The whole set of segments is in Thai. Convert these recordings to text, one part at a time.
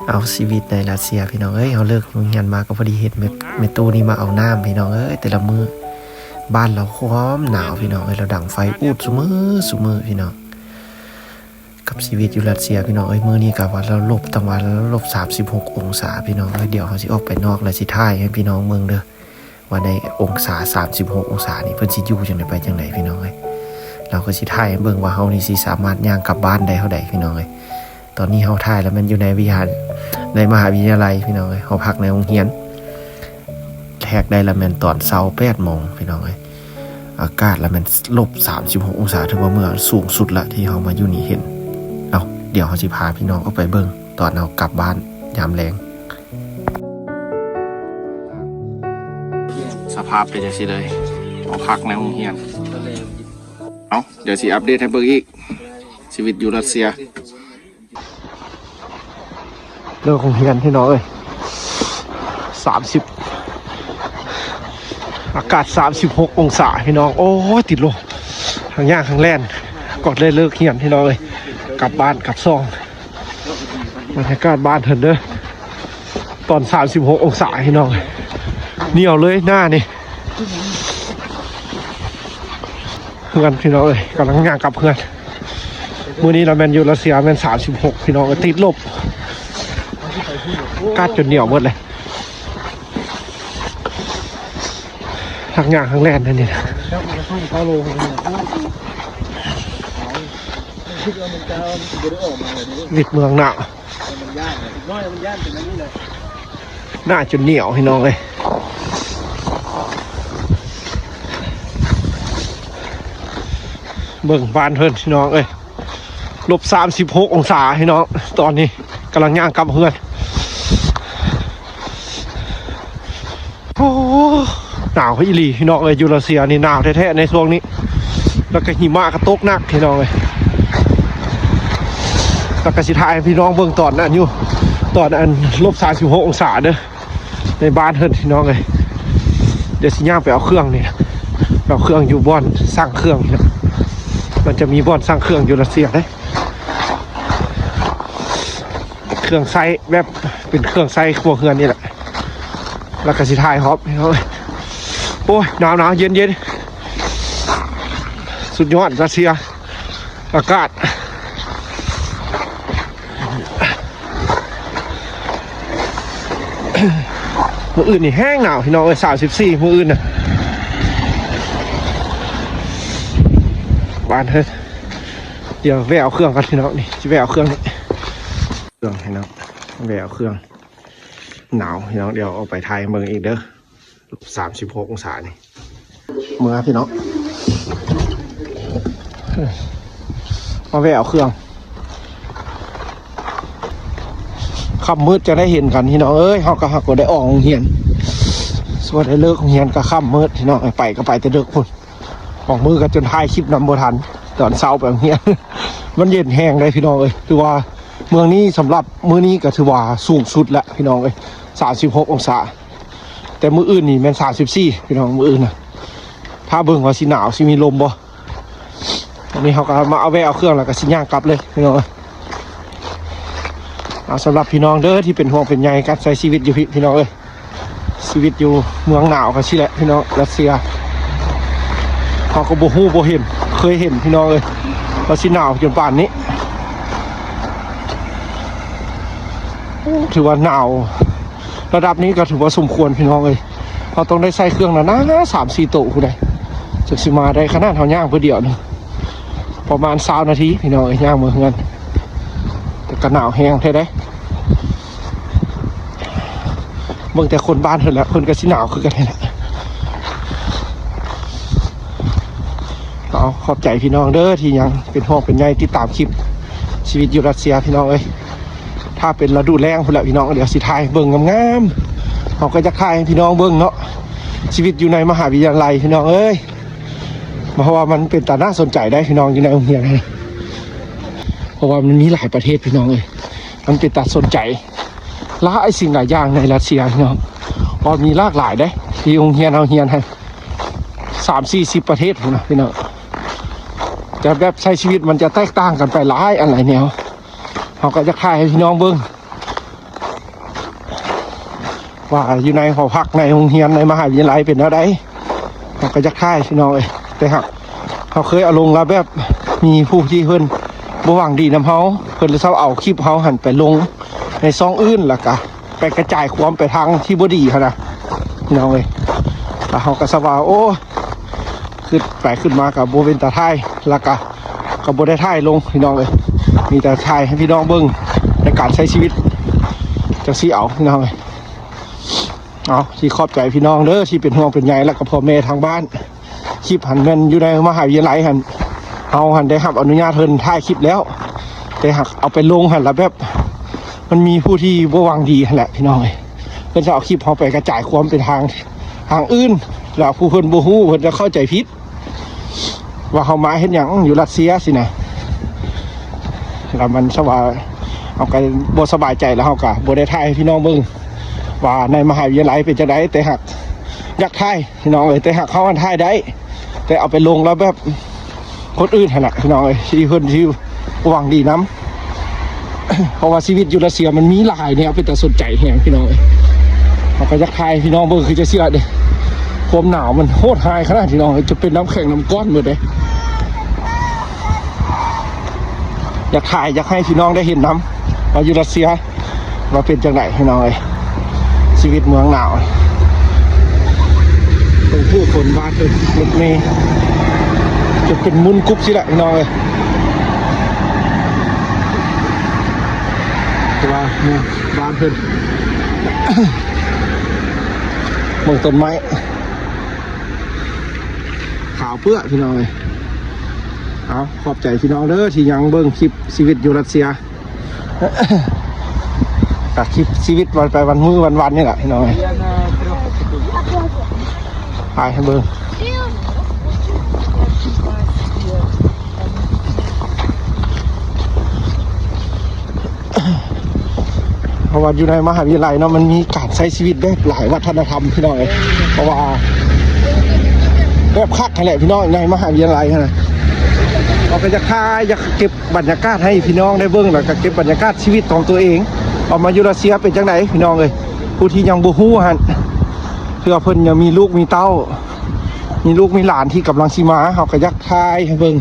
เอาชีวิตในรัสเซียพี่น้องเอ้ยเขาเลิกโรงเรียนมาก็พอดีเห็นเมตู้นี่มาเอาน้ำพี่น้องเอ้ยแต่ละมือบ้านเราความหนาวพี่น้องเอ้ยเราดังไฟอูดซุมือพี่น้องกับชีวิตอยู่รัสเซียพี่น้องเอ้ยมื้อนี้กับว่าเราลบตั้งวันแล้วลบ36องศาพี่น้องเอ้ยเดี๋ยวเขาสิออกไปนอกแล้วสิถ่ายให้พี่น้องเมืองเด้อว่าในองศา36องศานี่เพิ่นสิอยู่จังได๋ไปจังได๋พี่น้องเอ้ยเราก็สิถ่ายให้เบิ่งว่าเฮานี่สิสามารถย่างกลับบ้านได้เท่าใดพี่น้องเอ้ยตอนนี้เฮาถ่ายแล้วมันอยู่ในวิหารในมหาวิทยาลัยพี่น้องเอ้ยเฮาพักในโรงเรียนแทกได้ละแม่นตอนเช้า 8:00 นพี่น้องเอ้ยอากาศละแม่นลบ36องศาถือว่าเมื่อสูงสุดละที่เฮามาอยู่นี่เห็นเอาเดี๋ยวเฮาสิพาพี่น้องออกไปเบิ่งตอนเฮากลับบ้านยามแลงสภาพเป็นจังซี่เลยเฮาพักในโรงเรียนเอาเดี๋ยวสิอัปเดตให้เบิ่งอีกชีวิตอยู่รัสเซียเลิกของเรียนพี่น้องเอ้ย30อากาศ36องศาพี่น้องโอ้ยติดลมทางย่างทางแล่นกดเลยเลิกเรียนพี่น้องเอ้ยกลับบ้านกลับซองบรรยากาศบ้านเถินเด้อตอน36องศาพี่น้องเหนียวเลยหน้านี่เพื่อนพี่น้องเอ้ยกำลังย่างกลับเพื่อนมื้อนี้เราแมนยูรัสเซียแมน36พี่น้องติดลบกัดจนเหนียวหมดเลยทางย่างทางแล่นนั่นนี่นะลิดเมืองหนาวหน้าจนเหนียวพี่น้องเลยเบิ่งบ้านเพิ่นพี่น้องเอ้ยลบ36องศาพี่น้องตอนนี้กำลังย่างกลับเพื่อนโอ้หนาวอีหลีพี่น้องเอ้ยยูรัสเซียนี่หนาวแท้ๆในช่วงนี้แล้วก็หิมะก็ตกหนักพี่น้องเอ้ยแล้วก็สิถ่ายพี่น้องเบิ่งตอนนั้นอยู่ตอนอันลบ36องศาเด้อในบ้านเพิ่นพี่น้องเอ้ยเดี๋ยวสิย่างไปเอาเครื่องนี่เอาเครื่องอยู่บ่อนสร้างเครื่องนะมันจะมีบ่อนสร้างเครื่องยูรัสเซียได้เครื่องไซแบบเป็นเครื่องไซครัวเฮือนนี่แหละแล้วก็สิถ่ายฮอปพี่น้องโอ้ยหนาวเย็นสุดยอดรัสเซียอากาศมื้ออื่นนี่แห้งหนาวพี่น้อง34มื้ออื่นน่ะบ้านเฮ้ยเดี๋ยวแวะเอาเครื่องกันพี่น้องนี่จะแวะเอาเครื่องนี่เครื่องพี่น้องแวะเอาเครื่องหนาวพี่น้องเดี๋ยวเอาไปไทยเมืองอีกเด้อ36องศานี่เมื่อพี่น้องมาแวะเอาเครื่องค่ำมืดจะได้เห็นกันพี่น้องเอ้ยเขาก็หักก็ได้ออกโรงเรียนส่วนได้เลิกโรงเรียนก็ค่ำมืดพี่น้องไปก็ไปแต่เลิกพุ่นออกมือกันจนท้ายคลิปนำบ่ทันตอนเช้าไปโรงเรียนมันเย็นแห้งเลยพี่น้องเอ้ยถือว่าเมืองนี้สำหรับมื้อนี้ก็ถือว่าสูงสุดแล้วพี่น้องเอ้ย36องศาแต่มื้ออื่นนี่แม่น34พี่น้องมื้ออื่นน่ะถ้าเบิ่งว่าสิหนาวสิมีลมบ่อันนี้เขาก็มาเอาแวะเอาเครื่องแล้วก็สิย่างกลับเลยพี่น้องเอาสำหรับพี่น้องเด้อที่เป็นห่วงเป็นใยการใช้ชีวิตอยู่พี่น้องเอ้ยชีวิตอยู่เมืองหนาวก็สิแหละพี่น้องรัสเซียเขาก็บ่ฮู้บ่เห็นเคยเห็นพี่น้องเอ้ยว่าสิหนาวจนป่านนี้ถือว่าหนาวระดับนี้ก็ถือว่าสมควรพี่น้องเอ้ยเราต้องได้ใส่เครื่องนะ3-4 โต๊ะผู้ใดจะสิมาได้ขนาดเฮาย่างเพื่อเดียวนึงประมาณ20 นาทีพี่น้องเอ้ยย่างมื้อเฮือนแต่ก็หนาวแห้งแท้ได้เบิ่งแต่คนบ้านเพิ่นแล้วเพิ่นก็สิหนาวคือกันนั่นแหละเอาขอบใจพี่น้องเด้อที่ยังเป็นห่วงเป็นใยติดตามคลิปชีวิตอยู่รัสเซียพี่น้องเอ้ยถ้าเป็นฤดูแล้งพุ่นแหละพี่น้องเดี๋ยวสิถ่ายเบิ่งงามๆเขาก็จะถ่ายให้พี่น้องเบิ่งเนาะชีวิตอยู่ในมหาวิทยาลัยพี่น้องเอ้ยเพราะว่ามันเป็นตาน่าสนใจได้พี่น้องอยู่ในโรงเรียนนะเพราะว่ามันมีหลายประเทศพี่น้องเอ้ยมันเป็นตาสนใจหลายสิ่งหลายอย่างในรัสเซียพี่น้องพอมีหลากหลายได้ที่โรงเรียนเอาเรียนให้30-40ประเทศนะพี่น้องแต่แบบใช้ชีวิตมันจะแตกต่างกันไปหลายอะไรแนวเขาก็จะถ่ายให้พี่น้องเบิ่ง ว่าอยู่ในหอพักในโรงเรียนในมหาวิทยาลัยเป็นอะไรเราก็จะค่ายพี่น้องเลยแต่ครับเขาเคยเอาลงแล้วแบบมีผู้ที่เพิ่นบ่หวังดีนำเฮาเพิ่นเลยเซาเอาคลิปเฮาหันไปลงในซองอื่นแล้วก็ไปกระจายความไปทางที่บ่ดีหั่นน่ะพี่น้องเอ้ยแล้วเฮาก็สว่าโอ้ขึ้นไปขึ้นมากับบ่เป็นตาท้ายแล้วก็บ่ได้ท้ายลงพี่น้องเอ้ยมีแต่ท้ายให้พี่น้องเบิ่งในการใช้ชีวิตจังซี่เอาพี่น้องเอ้ยเอาที่ขอบใจพี่น้องเด้อที่เป็นห่วงเป็นใยแล้วก็พ่อแม่ทางบ้านคลิปหันแม่นอยู่ในมหาวิทยาลัยหันเอาหันได้รับอนุญาตเพิ่นถ่ายคลิปแล้วแต่หักเอาไปลงหันแล้วแบบมันมีผู้ที่บ่หวังดีแหละพี่น้องเอ้ยเพิ่นจะเอาคลิปเฮาไปกระจายความเป็นทางอื่นแล้วผู้เพิ่นบ่ฮู้เพิ่นจะเข้าใจผิดว่าเฮามาเฮ็ดหยังอยู่รัสเซียสินะแล้วมันสว่าเอาก็บ่สบายใจแล้วเฮาก็บ่ได้ถ่ายให้พี่น้องเบิ่งว่าในมหาวิทยาลัยเป็นจังได๋แต่หักอยากถ่ายพี่น้องเอ้ยแต่หักเขาอันถ่ายได้แต่เอาไปลงแล้วแบบคนอื่นหั่นน่ะพี่น้องเอ้ยที่เพิ่นที่หวังดีนำเพราะว่าชีวิตอยู่รัสเซียมันมีหลายแนวเป็นแต่สนใจแฮงพี่น้องเอ้ยเขาก็อยากถ่ายพี่น้องเบิ่งคือจะเชื่อเด้ความหนาวมันโหดหายขนาดพี่น้องจะเป็นน้ำแข็งน้ำก้อนหมดเลยอยากถ่ายอยากให้พี่น้องได้เห็นน้ำว่าอยู่รัสเซียว่าเป็นจังไหนพี่น้องเอ้ยชีวิตเมืองหนาวตรงผู้คนบ้านเลยรถเมย์จะเป็นมุนกุ๊บสิแหละพี่น้องเอ้ยแต่ว่าเนี่ยบ้านเพิ่น เมืองต้นไม้ขาวเปื้อพี่น้องเลยเอาขอบใจพี่น้องเด้อที่ยังเบิ่งคลิปชีวิตอยู่รัสเซีย กับคลิปชีวิตวันไปวันมื้อวันนี่แหละพี่น้องไปให้เบิ่งเพราะว่าอยู่ในมหาวิทยาลัยเนาะมันมีการใช้ชีวิตแบบหลายวัฒนธรรมพี่น้องเลยเพราะว่าแบบคักนั่นแหละพี่น้องในมหาวิทยาลัยนะเราก็จะค่ายจะเก็บบรรยากาศให้พี่น้องได้เบิ่งแล้วก็เก็บบรรยากาศชีวิตของตัวเองออกมาอยู่รัสเซียเป็นจังไหนพี่น้องเลยผู้ที่ยังบ่ฮู้หั่นเพื่อเพิ่นยังมีลูกมีเต้ามีลูกมีหลานที่กำลังสิมาเขาก็อยากค่ายให้เบิ่ง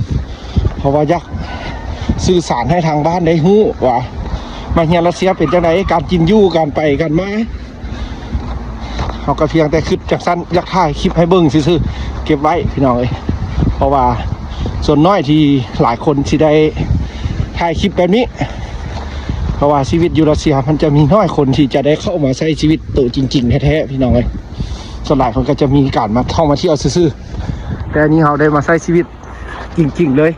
เพราะว่าอยากสื่อสารให้ทางบ้านได้ฮู้ว่ามาเฮียรัสเซียเป็นจังไหนการกินอยู่การไปกันมาเขาก็เพียงแต่คิดจากสั้นอยากถ่ายคลิปให้เบิ่งซื่อๆเก็บไว้พี่น้องเอ้ยเพราะว่าส่วนน้อยที่หลายคนที่ได้ถ่ายคลิปแบบนี้เพราะว่าชีวิตอยู่รัสเซียมันจะมีน้อยคนที่จะได้เข้ามาใช้ชีวิตตัวจริงๆแท้ๆพี่น้องเอ้ยส่วนหลายคนก็จะมีการมาเข้ามาเที่ยวซื่อๆแต่นี้เราได้มาใช้ชีวิตจริงๆเลย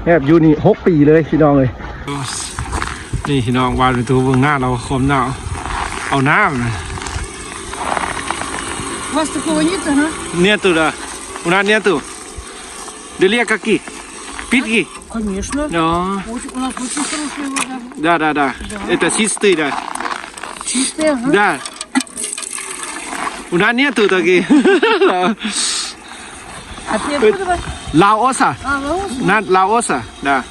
แบบอยู่นี่6 ปีเลยพี่น้องเอ้ยนี่พี่น้องวานเป็นตัวเบื้องหน้าเราคมหนาวเอาน้ำนะ У вас такого нет, ага? Нету, да. У нас нету. Дели какие? Питки? Конечно. Да. У нас очень хорошая вода. Да. Это чистый, да. Чистая, ага. Да. У нас нету такие. А ты откуда вас? Лаоса. Лаос? Над Лаоса, да.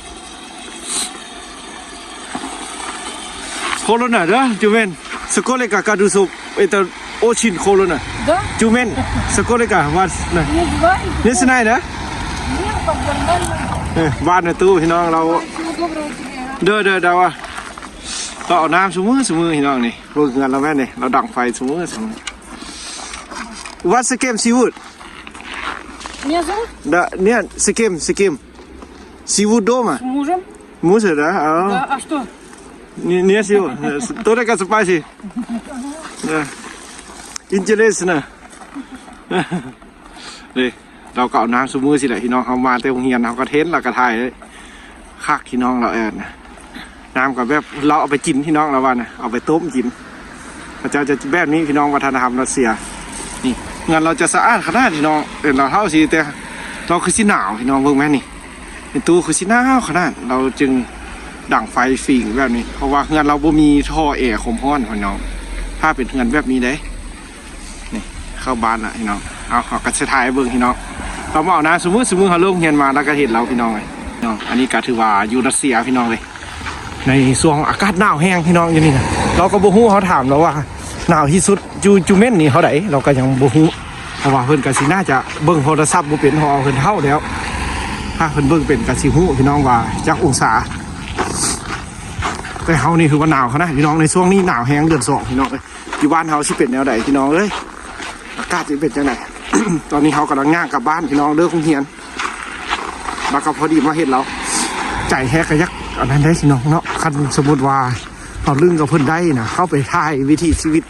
Холодно, да, Juven? Сколько градусов это очень холодно. Да? Juven, сколько вас? Не знаю. Не знаю, да? Нет, так нормально. บ้านในตู้พี่น้องเรา Всего доброго тебе. เด้อว่าเราเอาน้ำสมือพี่น้องนี่พวกเงินเราแม่นี่เราดังไฟสมือวัดสเกมซีวูด Меня зовут? เนี่ยสเกมซีวูดโดมา С мужем. มูสเหรออ๋อ Да, а что? เนี่ยซีวูดตัวเล็กกับสไปซี่อินเจเลสนะเลยเราก็เอาน้ำสมือสิแหละพี่น้องเอามาเตะหงเฮียนเอากระเทนเรากระทายเลยคักพี่น้องเราแอนนะน้ำกับแบบเราเอาไปกินพี่น้องเราว่านะเอาไปต้มกินพระเจ้าจะแบบนี้พี่น้องวัฒนธรรมรัสเซียนี่งานเราจะสะอาดขนาดพี่น้องเราเท่าสิแต่เราคือสิหนาวพี่น้องเบิ่งแม่นี่เป็นตู้คือสิหนาวขนาดเราจึงดั่งไฟฝิ่งแบบนี้เพราะว่างานเราบ่มีท่อแอร์คมห้อนพี่น้องถ้าเป็นงานแบบนี้ได้นี่เข้าบ้านละพี่น้องเอากระชายเบิ่งพี่น้องเราเอานะสมมติเขาลงเฮียนมาแล้วก็เห็นเราพี่น้องเลยน้องอันนี้ก็ถือว่าอยู่รัสเซียพี่น้องเลยในช่วงอากาศหนาวแห้งพี่น้องอย่างนี้นะเราก็บ่ฮู้เขาถามเราว่า หนาวที่สุดจูเม่นนี่เท่าไหร่เราก็ยังบ่ฮู้เพราะว่าเพิ่นก็สิน่าจะเบิ่งโทรศัพท์บ่เป็นเพราะว่าเพิ่นเฒ่าแล้วถ้าเพิ่นเบิ่งเป็นก็สิฮู้พี่น้องว่าจักองศาแต่เฮานี่คือว่าหนาวเขานะพี่น้องในช่วงนี้หนาวแฮงเดือน2พี่น้องเอ้ยอยู่บ้านเฮาสิเป็นแนวใดพี่น้องเอ้ยอากาศสิเป็นจังได ตอนนี้เฮากำลังย่างกลับบ้านพี่น้องเลิกโรงเรียนแล้วก็พอดีมาเห็นเราใจแฮกกระยักอันนั้นได้พี่น้องเนาะคันสมมุติว่าเอาลึงกับเพิ่นได้นะเข้าไปถ่ายวิถีชีวิต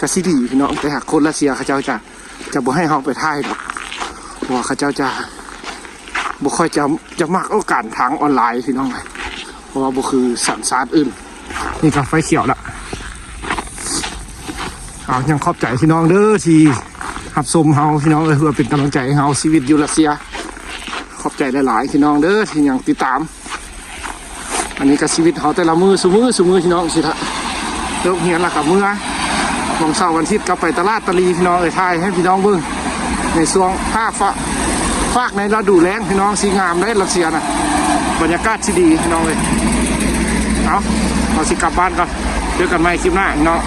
กสิดีพี่น้องแต่หากคนรัสเซียเขาเจ้าจะบ่ให้เฮาไปถ่ายหรอกเพราะว่าเขาเจ้าจะบ่ค่อยจะมักเอาการทางออนไลน์พี่น้องเพราะว่าบ่คือสัญชาติอื่นนี่ก็ไฟเขียวละเอายังขอบใจพี่น้องเด้อที่หับชมเฮาพี่น้องเพื่อเป็นกำลังใจให้เฮาชีวิตอยู่รัสเซียขอบใจหลายๆพี่น้องเด้อที่ยังติดตามอันนี้ก็ชีวิตเฮาแต่ละมือซุมือพี่น้องสิละเลิกเรียนละกับมื้อวันเสาร์วันอาทิตย์ก็ไปตลาดตะลีพี่น้องถ่ายให้พี่น้องเบิ่งในช่วงภาคในฤดูแล้งพี่น้องสีงามได้รัสเซียน่ะบรรยากาศที่ดีพี่น้องเลยเอาสิกลับบ้านก่อนเจอกันใหม่คลิปหน้าพี่น้อง